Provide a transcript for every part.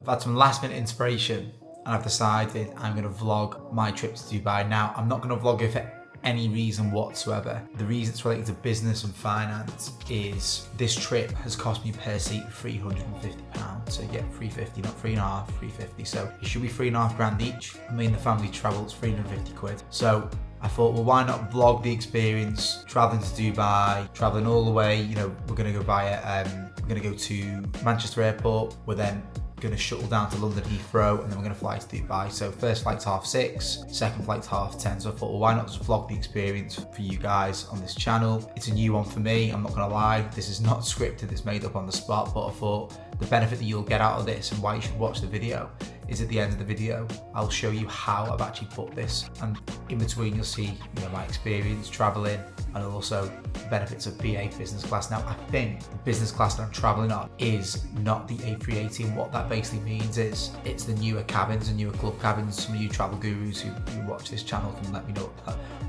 I've had some last minute inspiration and I've decided I'm going to vlog my trip to Dubai. Now, I'm not going to vlog it for any reason whatsoever. The reason it's related to business and finance is this trip has cost me per seat £350. So yeah, 350, not 3.5, 350. So it should be 3.5 grand each. Me and the family travels 350 quid. So I thought, well, why not vlog the experience, traveling to Dubai, traveling all the way, you know, we're gonna go via, we're gonna go to Manchester Airport, we're then going to shuttle down to London Heathrow, and then we're going to fly to Dubai. So first flight's 6:30, second flight's 10:30. So I thought, well, why not just vlog the experience for you guys on this channel? It's a new one for me, I'm not going to lie. This is not scripted, it's made up on the spot, but I thought the benefit that you'll get out of this and why you should watch the video is at the end of the video, I'll show you how I've actually put this, and in between you'll see, you know, my experience traveling and also the benefits of BA business class. Now, I think the business class that I'm traveling on is not the A380, and what that basically means is it's the newer cabins and newer club cabins. Some of you travel gurus who watch this channel can let me know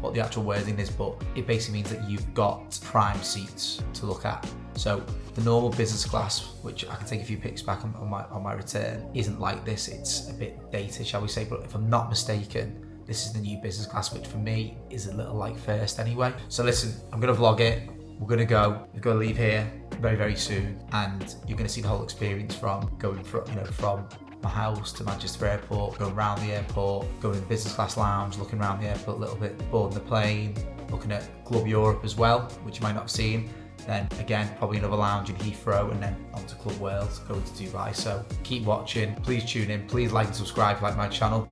what the actual wording is, but it basically means that you've got prime seats to look at. So the normal business class, which I can take a few pics back on my return, isn't like this. It's a bit dated, shall we say, but if I'm not mistaken, this is the new business class, which for me is a little like first anyway. So listen, I'm gonna vlog it. We're gonna leave here very, very soon, and you're gonna see the whole experience from going from my house to Manchester Airport, going around the airport, going in the business class lounge, looking around the airport a little bit, boarding the plane, looking at Club Europe as well, which you might not have seen. Then again, probably another lounge in Heathrow, and then onto Club World, going to Dubai. So keep watching, please tune in, please like and subscribe if you like my channel.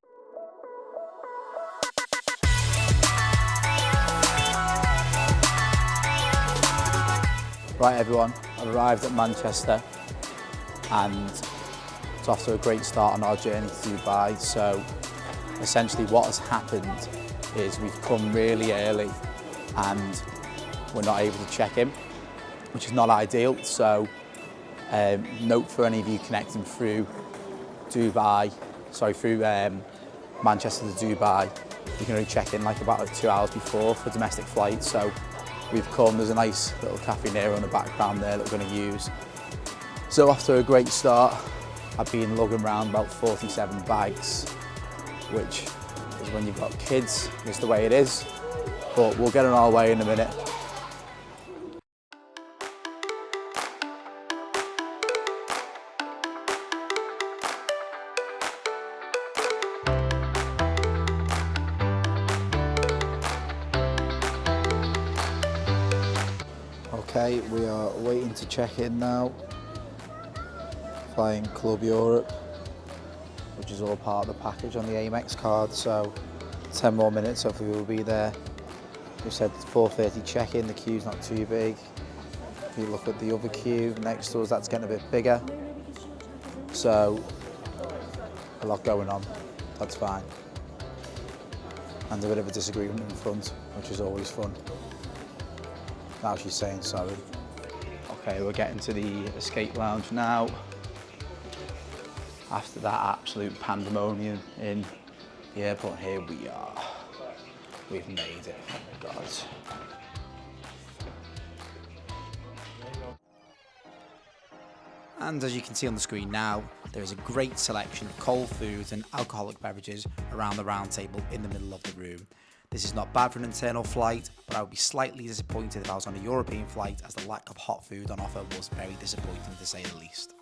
Right everyone, I've arrived at Manchester and it's off to a great start on our journey to Dubai. So essentially what has happened is we've come really early and we're not able to check in, which is not ideal. So note for any of you connecting through through Manchester to Dubai, you can only check in like about 2 hours before for domestic flights. So we've come, there's a nice little cafe near on the background there that we're going to use. So after a great start, I've been lugging around about 47 bags, which is when you've got kids, it's the way it is. But we'll get on our way in a minute. Okay, we are waiting to check in now. Flying Club Europe, which is all part of the package on the Amex card. So 10 more minutes, hopefully we'll be there. We said 4:30 check-in, the queue's not too big. If you look at the other queue next to us, that's getting a bit bigger. So a lot going on, that's fine. And a bit of a disagreement in front, which is always fun. Now she's saying sorry. Okay, we're getting to the escape lounge now. After that absolute pandemonium in the airport, here we are. We've made it, oh my God. And as you can see on the screen now, there is a great selection of cold foods and alcoholic beverages around the round table in the middle of the room. This is not bad for an internal flight, but I would be slightly disappointed if I was on a European flight, as the lack of hot food on offer was very disappointing to say the least.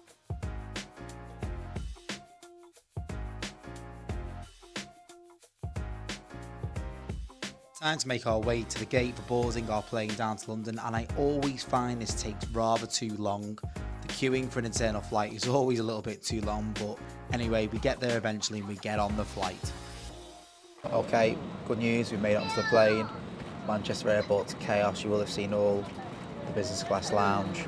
Time to make our way to the gate for boarding our plane down to London, and I always find this takes rather too long. The queuing for an internal flight is always a little bit too long, but anyway, we get there eventually and we get on the flight. Okay, good news, we've made it onto the plane. Manchester Airport's chaos, you will have seen all the business class lounge.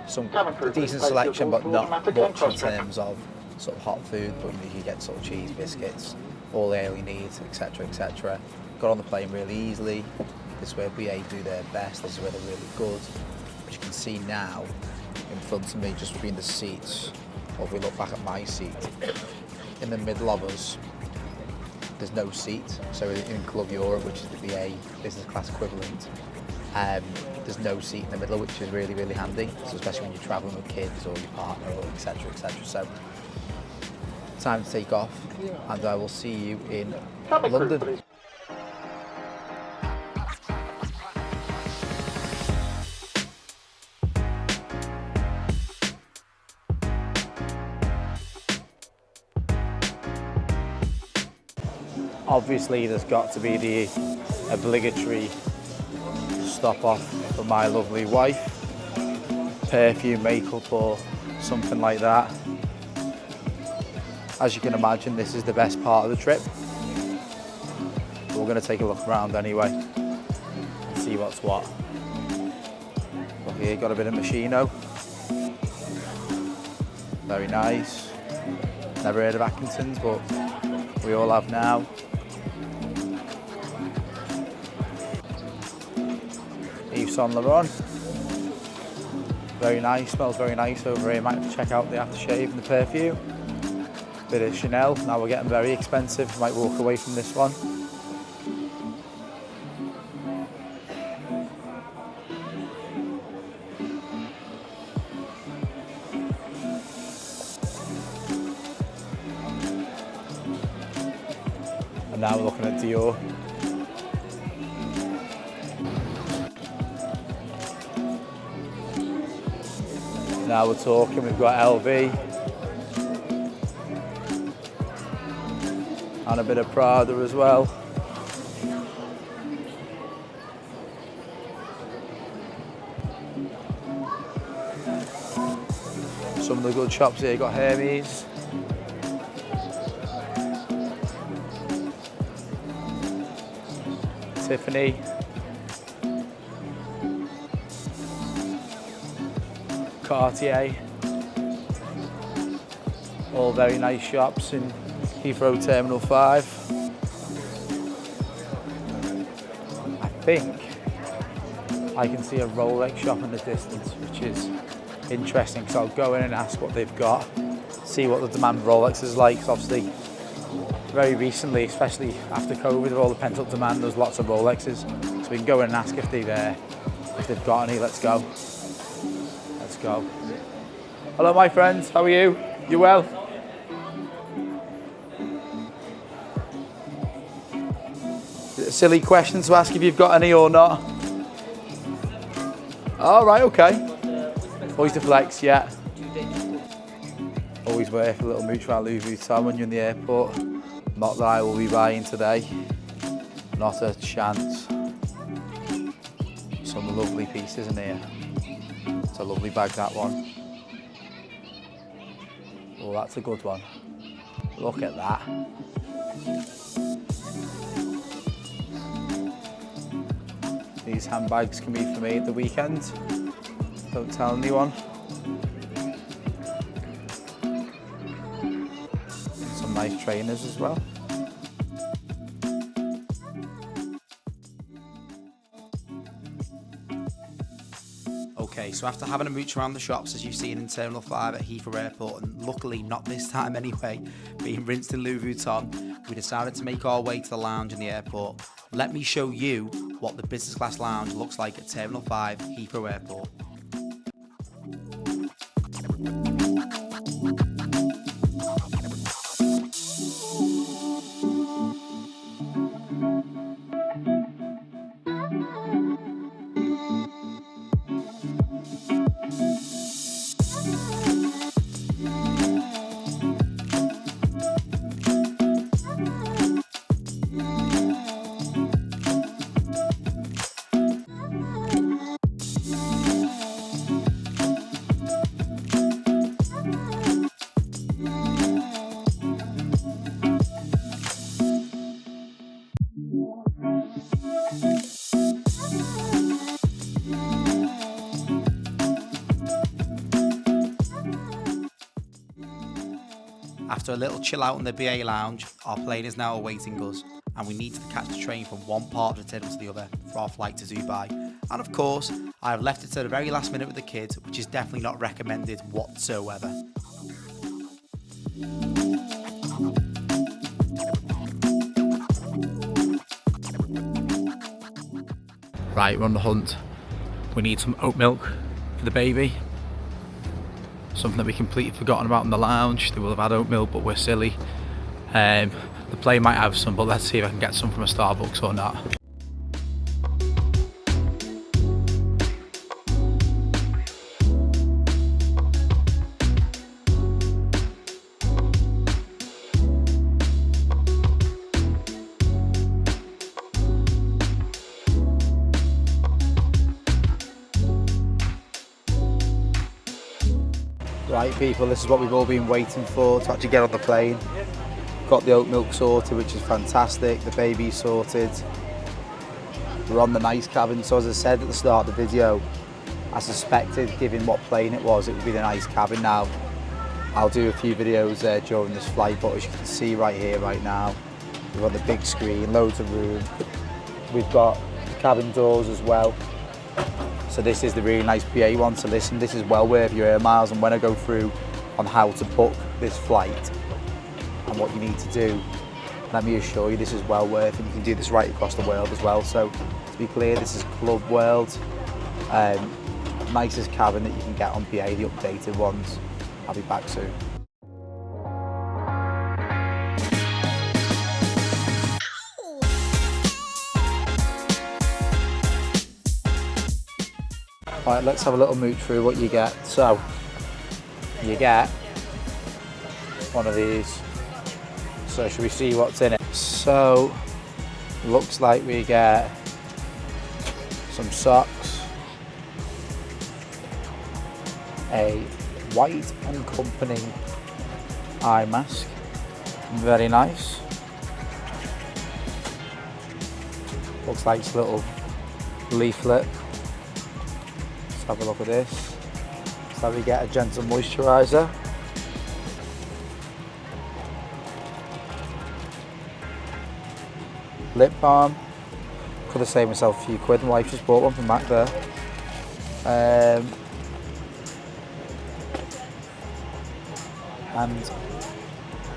Some decent selection, but not much in terms of sort of hot food, but you know, you get sort of cheese, biscuits, all the air needs, etc, etc. Got on the plane really easily. This is where BA do their best, this is where they're really good. But you can see now, in front of me, just between the seats, or if we look back at my seat, in the middle of us, there's no seat. So in Club Europe, which is the BA business class equivalent, there's no seat in the middle, which is really, really handy. So especially when you're traveling with kids or your partner or etc, etc. So time to take off, and I will see you in London. Obviously, there's got to be the obligatory stop off for my lovely wife. Perfume, makeup, or something like that. As you can imagine, this is the best part of the trip. But we're going to take a look around anyway and see what's what. Look here, got a bit of Machino. Very nice. Never heard of Atkinson's, but we all have now. Yves Saint Laurent. Very nice, smells very nice over here. Might have to check out the aftershave and the perfume. Bit of Chanel. Now we're getting very expensive. Might walk away from this one. And now we're looking at Dior. Now we're talking, we've got LV. And a bit of Prada as well. Some of the good shops here, got Hermes. Tiffany. Cartier. All very nice shops in Heathrow Terminal 5. I think I can see a Rolex shop in the distance, which is interesting because I'll go in and ask what they've got, see what the demand for Rolex is like. Cause obviously, very recently, especially after COVID, with all the pent-up demand, there's lots of Rolexes. So we can go in and ask if they've got any. Let's go. Let's go. Hello, my friends. How are you? You well? A silly question to ask if you've got any or not. All right, okay. Always the flex, yeah. Always worth a little mooch around Louis Vuitton when you're in the airport. Not that I will be buying today. Not a chance. Some lovely pieces in here. It's a lovely bag, that one. Oh, that's a good one. Look at that. These handbags can be for me at the weekend. Don't tell anyone. Some nice trainers as well. Okay, so after having a mooch around the shops, as you've seen in Terminal 5 at Heathrow Airport, and luckily not this time anyway, being rinsed in Louis Vuitton, we decided to make our way to the lounge in the airport. Let me show you what the business class lounge looks like at Terminal 5 Heathrow Airport. After a little chill out in the BA lounge, our plane is now awaiting us, and we need to catch the train from one part of the terminal to the other for our flight to Dubai. And of course, I have left it to the very last minute with the kids, which is definitely not recommended whatsoever. Right, we're on the hunt. We need some oat milk for the baby. something that we completely forgotten about in the lounge. They will have had oat milk, but we're silly. The plane might have some, but let's see if I can get some from a Starbucks or not. Right people, this is what we've all been waiting for to actually get on the plane. Got the oat milk sorted, which is fantastic. The baby's sorted. We're on the nice cabin. So as I said at the start of the video, I suspected, given what plane it was, it would be the nice cabin. Now, I'll do a few videos during this flight, but as you can see right here, right now, we've got the big screen, loads of room. We've got cabin doors as well. So this is the really nice PA one to listen. This is well worth your air miles, and when I go through on how to book this flight and what you need to do, let me assure you this is well worth it. You can do this right across the world as well. So to be clear, this is Club World. Nicest cabin that you can get on PA, the updated ones. I'll be back soon. Right, let's have a little mooch through what you get. So, you get one of these. So, should we see what's in it? So, looks like we get some socks, a White and Company eye mask, very nice. Looks like it's a little leaflet. Have a look at this. So we get a gentle moisturiser. Lip balm. Could have saved myself a few quid. My wife just bought one from back there. And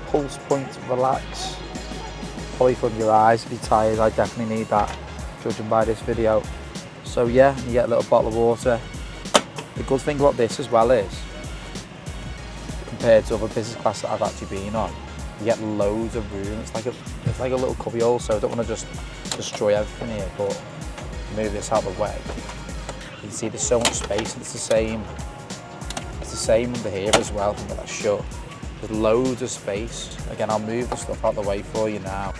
Pulse Point Relax. Probably for your eyes if you're tired. I definitely need that, judging by this video. So yeah, you get a little bottle of water. The good thing about this as well is, compared to other business class that I've actually been on, you get loads of room. It's like a little cubby hole, so I don't want to just destroy everything here, but move this out of the way. You can see there's so much space, and it's the same under here as well. Think that shut. There's loads of space. Again, I'll move the stuff out of the way for you now.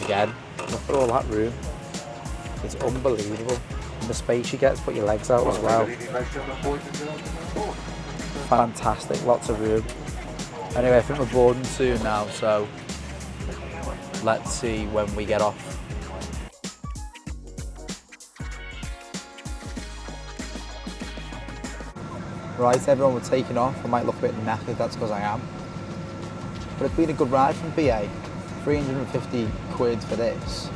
Again, look at all that room. It's unbelievable. And the space you get to put your legs out as well. Fantastic, lots of room. Anyway, I think we're boarding soon now, so let's see when we get off. Right, everyone, we're taking off. I might look a bit knackered, that's because I am. But it's been a good ride from BA. 350 quid for this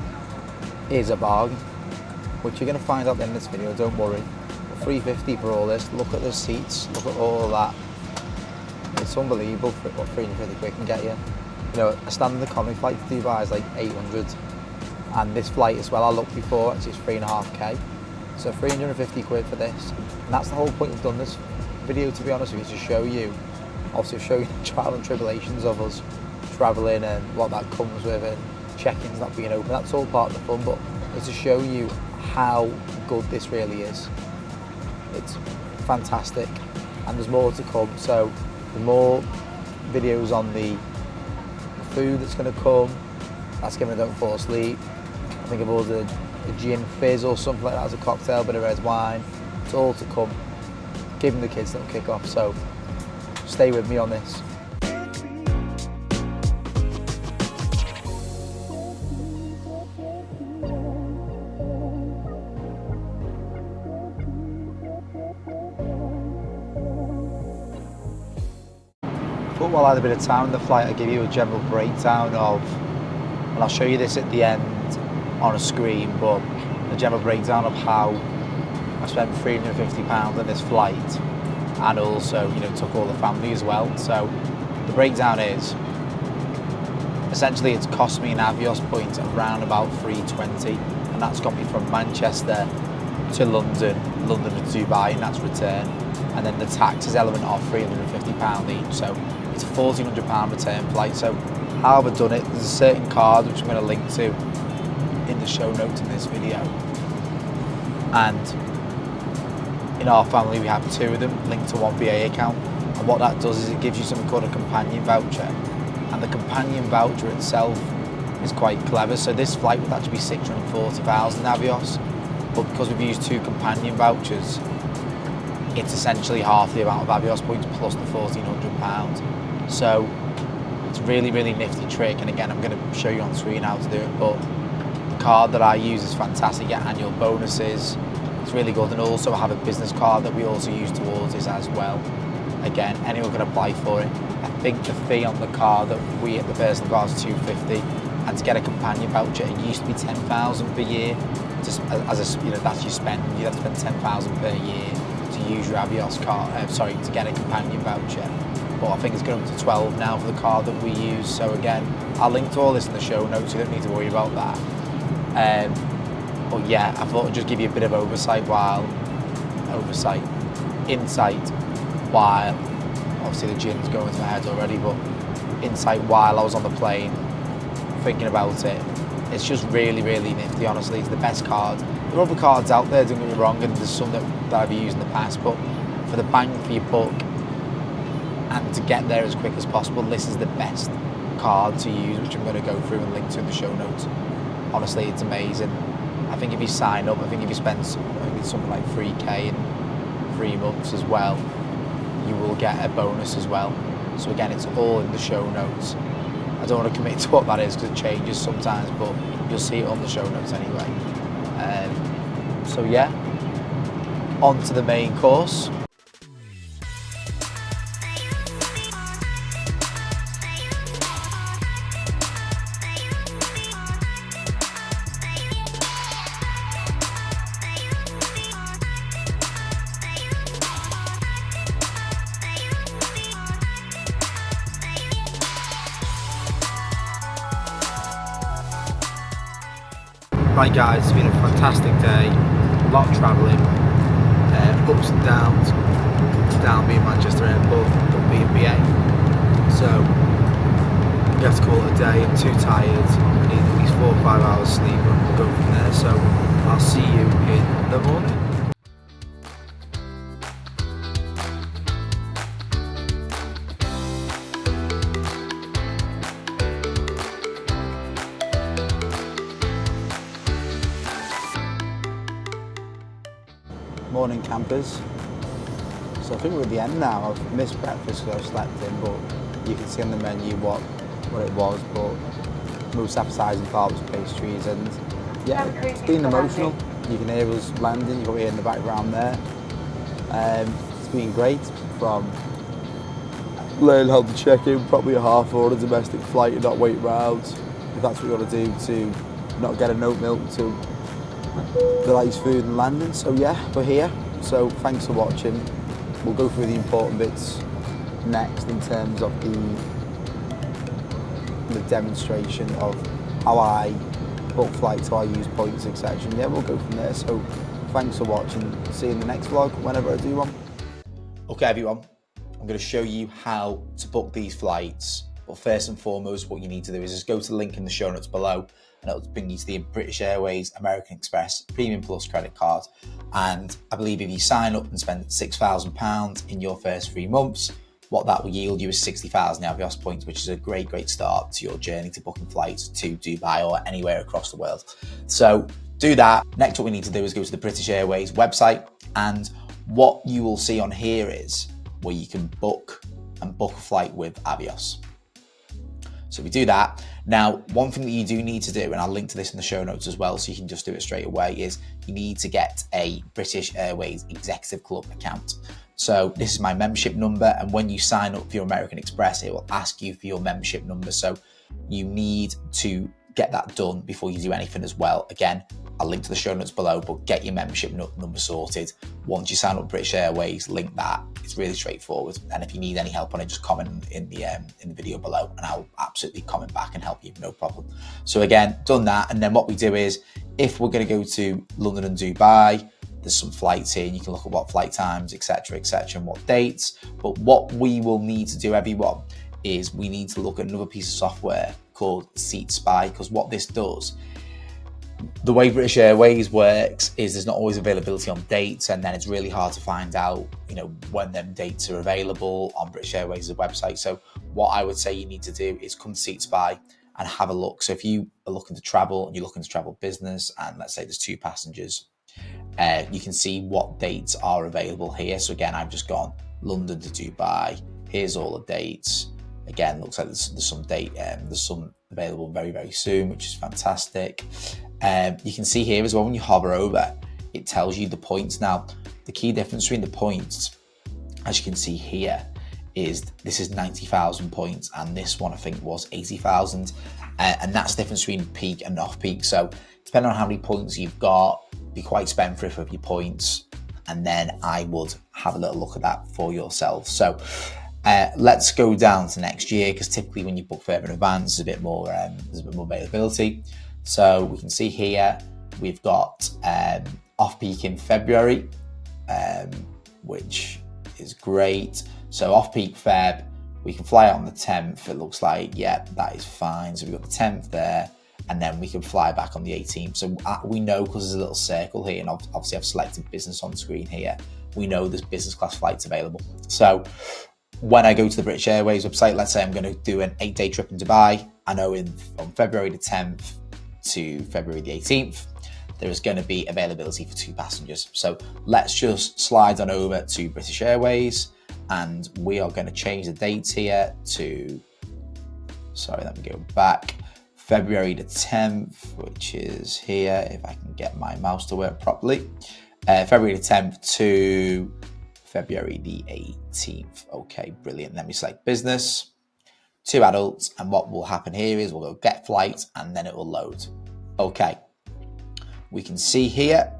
is a bargain, which you're going to find out at the end of this video, don't worry. 350 for all this. Look at the seats, look at all of that. It's unbelievable for what 350 quid can get you. You know, a standard economy flight to Dubai is like 800, and this flight as well, I looked before, it's 3.5k. So 350 quid for this, and that's the whole point of done this video, to be honest with you, to show you, also show you the trial and tribulations of us travelling and what that comes with, and check-ins not being open. That's all part of the fun, but it's to show you how good this really is. It's fantastic, and there's more to come. So there's more videos on the food that's going to come. That's given I don't fall asleep. I think I've ordered a gin fizz or something like that as a cocktail, bit of red wine. It's all to come. Giving the kids little kick off, so stay with me on this. But while I had a bit of time in the flight, I'll give you a general breakdown of, and I'll show you this at the end on a screen, but a general breakdown of how I spent £350 on this flight, and also, you know, took all the family as well. So the breakdown is, essentially it's cost me an Avios point around about 320, and that's got me from Manchester to London, London to Dubai, and that's return. and then the taxes element of £350 each. So it's a £1,400 return flight. So how have I done it? There's a certain card which I'm going to link to in the show notes in this video. And in our family we have 2 of them linked to one BA account. And what that does is it gives you something called a companion voucher. And the companion voucher itself is quite clever. So this flight would actually be 640,000 Avios, but because we've used 2 companion vouchers, it's essentially half the amount of Avios points plus the £1,400. So it's a really, really nifty trick. And again, I'm going to show you on screen how to do it, but the card that I use is fantastic. You get annual bonuses. It's really good. And also I have a business card that we also use towards this as well. Again, anyone can apply for it. I think the fee on the card that we at the personal card is $250, and to get a companion voucher, it used to be $10,000 per year. Just as a, that's your spend. You have to spend $10,000 per year to use your Avios card. To get a companion voucher. But I think it's going up to 12 now for the card that we use. So again, I'll link to all this in the show notes. So you don't need to worry about that. But yeah, I thought I'd just give you a bit of insight while obviously the gin's going to my head already, but insight while I was on the plane thinking about it. It's just really, really nifty, honestly. It's the best card. There are other cards out there, don't get me wrong, and there's some that I've used in the past, but for the bang for your buck and to get there as quick as possible, this is the best card to use, which I'm going to go through and link to in the show notes. Honestly, it's amazing. I think if you sign up, if you spend something like 3k in 3 months as well, you will get a bonus as well. So again, it's all in the show notes. I don't want to commit to what that is because it changes sometimes, but you'll see it on the show notes anyway. So yeah, on to the main course. Right guys, it's been a fantastic day, a lot of travelling, ups and downs, down being Manchester Airport, up being BA. So we have to call it a day. I'm too tired, I need at least 4 or 5 hours sleep and we'll go from there. So I'll see you in the morning. Morning campers. So I think we're at the end now. I've missed breakfast because I slept in, but you can see on the menu what it was, but most appetising part was pastries, and yeah, it's been emotional. You can hear us landing, you've got me in the background there. It's been great, from learning how to check in, probably a half order domestic flight and not wait round, if that's what you want to do, to not get a note milk, to the nice food and landing. So yeah, we're here. So thanks for watching. We'll go through the important bits next in terms of the demonstration of how I book flights, how I use points, etc. Yeah, we'll go from there. So thanks for watching. See you in the next vlog whenever I do one. Okay everyone, I'm going to show you how to book these flights. But first and foremost, what you need to do is just go to the link in the show notes below, and it'll bring you to the British Airways American Express Premium Plus credit card. And I believe if you sign up and spend £6,000 in your first 3 months, what that will yield you is 60,000 Avios points, which is a great start to your journey to booking flights to Dubai or anywhere across the world. So do that. Next, what we need to do is go to the British Airways website, and what you will see on here is where you can book a flight with Avios. So we do that. Now, one thing that you do need to do, and I'll link to this in the show notes as well, so you can just do it straight away, is you need to get a British Airways Executive Club account. So this is my membership number, and when you sign up for your American Express, it will ask you for your membership number. So you need to get that done before you do anything as well. Again, I'll link to the show notes below, but get your membership number sorted. Once you sign up with British Airways, link that. It's really straightforward. And if you need any help on it, just comment in the video below, and I'll absolutely comment back and help you, no problem. So again, done that. And then what we do is, if we're going to go to London and Dubai, there's some flights here, and you can look at what flight times, etc., and what dates. But what we will need to do, everyone, is we need to look at another piece of software called Seat Spy, because what this does, the way British Airways works is there's not always availability on dates, and then it's really hard to find out, when them dates are available on British Airways' website. So what I would say you need to do is come to Seat Spy and have a look. So if you are looking to travel and you're looking to travel business, and let's say there's 2 passengers, you can see what dates are available here. So again, I've just gone London to Dubai. Here's all the dates. Again, looks like there's some date, there's some available very, very soon, which is fantastic. You can see here as well, when you hover over, it tells you the points. Now, the key difference between the points, as you can see here, is this is 90,000 points, and this one I think was 80,000, and that's the difference between peak and off-peak. So depending on how many points you've got, be quite spendthrift with your points, and then I would have a little look at that for yourself. So let's go down to next year, because typically when you book further in advance, there's a bit more availability. So we can see here we've got off-peak in February, which is great. So off-peak Feb, we can fly out on the 10th. It looks like, yeah, that is fine. So we've got the 10th there, and then we can fly back on the 18th. So we know, because there's a little circle here, and obviously I've selected business on the screen here, we know there's business class flights available. So when I go to the British Airways website, let's say I'm going to do an 8-day trip in Dubai, I know from February the 10th to February the 18th, there is going to be availability for 2 passengers. So let's just slide on over to British Airways, and we are going to change the dates here to, let me go back, February the 10th, which is here, if I can get my mouse to work properly, February the 10th to February the 18th. Okay, brilliant. Let me select business, 2 adults, and what will happen here is we'll go get flight, and then it will load. Okay, we can see here,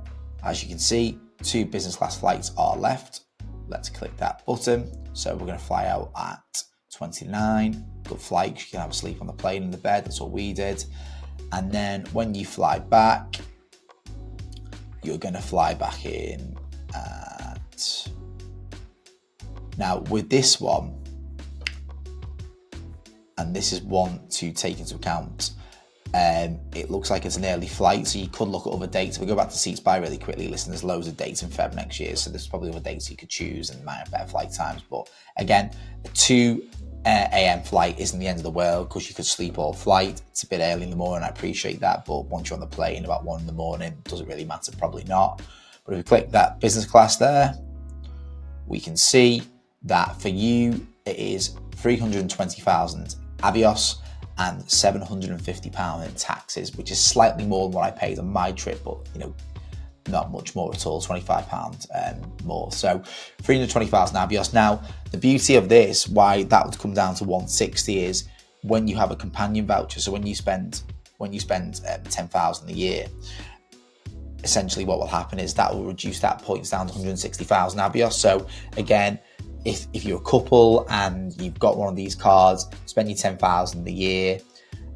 as you can see, 2 business class flights are left. Let's click that button. So we're going to fly out at 29. Good flight, you can have a sleep on the plane in the bed. That's what we did. And then when you fly back, you're going to fly back in at... Now with this one, and this is one to take into account, it looks like it's an early flight, so you could look at other dates. If we go back to Seat Spy really quickly, listen, there's loads of dates in Feb next year, so there's probably other dates you could choose and might have better flight times. But again, a 2 a.m. flight isn't the end of the world, because you could sleep all flight. It's a bit early in the morning, I appreciate that, but once you're on the plane about 1 in the morning, does it really matter? Probably not. But if we click that business class there, we can see that for you it is 320,000 Avios and £750 in taxes, which is slightly more than what I paid on my trip, but not much more at all, £25 more. So 320,000 Avios. Now, the beauty of this, why that would come down to 160, is when you have a companion voucher. So when you spend 10,000 a year, essentially what will happen is that will reduce that points down to 160,000 Avios. So again, if you're a couple and you've got one of these cards, spend your 10,000 a year,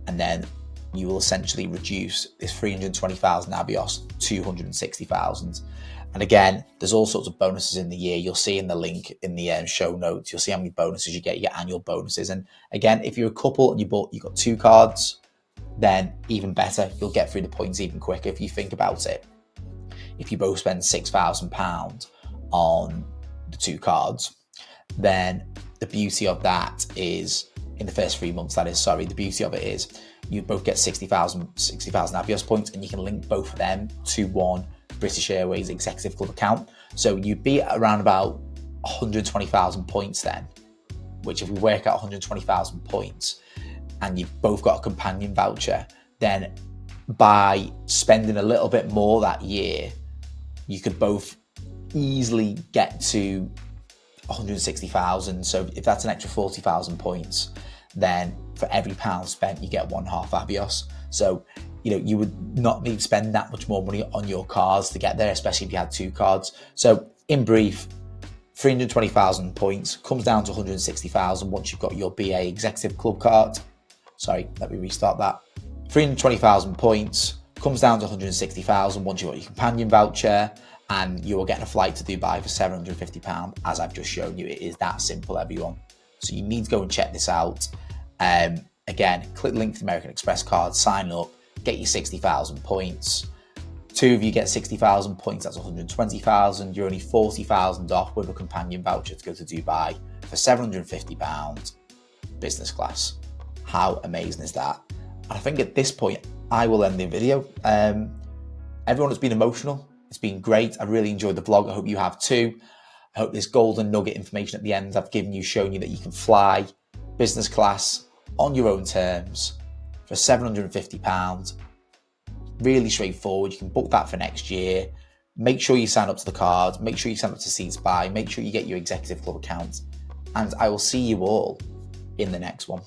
and then you will essentially reduce this 320,000 Avios to 260,000. And again, there's all sorts of bonuses in the year. You'll see in the link in the show notes, you'll see how many bonuses you get, your annual bonuses. And again, if you're a couple and you've got 2 cards, then even better, you'll get through the points even quicker. If you think about it, if you both spend £6,000 on the 2 cards, then the beauty of that is, in the first 3 months, the beauty of it is you both get 60,000 Avios points, and you can link both of them to one British Airways Executive Club account. So you'd be at around about 120,000 points then, which if we work out 120,000 points and you've both got a companion voucher, then by spending a little bit more that year, you could both easily get to 160,000. So if that's an extra 40,000 points, then for every pound spent, you get 1/2 Avios. So, you would not need to spend that much more money on your cards to get there, especially if you had 2 cards. So in brief, 320,000 points comes down to 160,000 once you've got your BA Executive Club card. Sorry, let me restart that. 320,000 points comes down to 160,000 once you've got your companion voucher, and you're getting a flight to Dubai for £750, as I've just shown you. It is that simple, everyone. So you need to go and check this out. Again, click the link to the American Express card, sign up, get your 60,000 points. 2 of you get 60,000 points, that's 120,000. You're only 40,000 off with a companion voucher to go to Dubai for £750, business class. How amazing is that? And I think at this point, I will end the video. Everyone has been emotional. It's been great. I really enjoyed the vlog. I hope you have too. I hope this golden nugget information at the end I've given you, shown you that you can fly business class on your own terms for £750. Really straightforward. You can book that for next year. Make sure you sign up to the card. Make sure you sign up to Seats Buy. Make sure you get your Executive Club account. And I will see you all in the next one.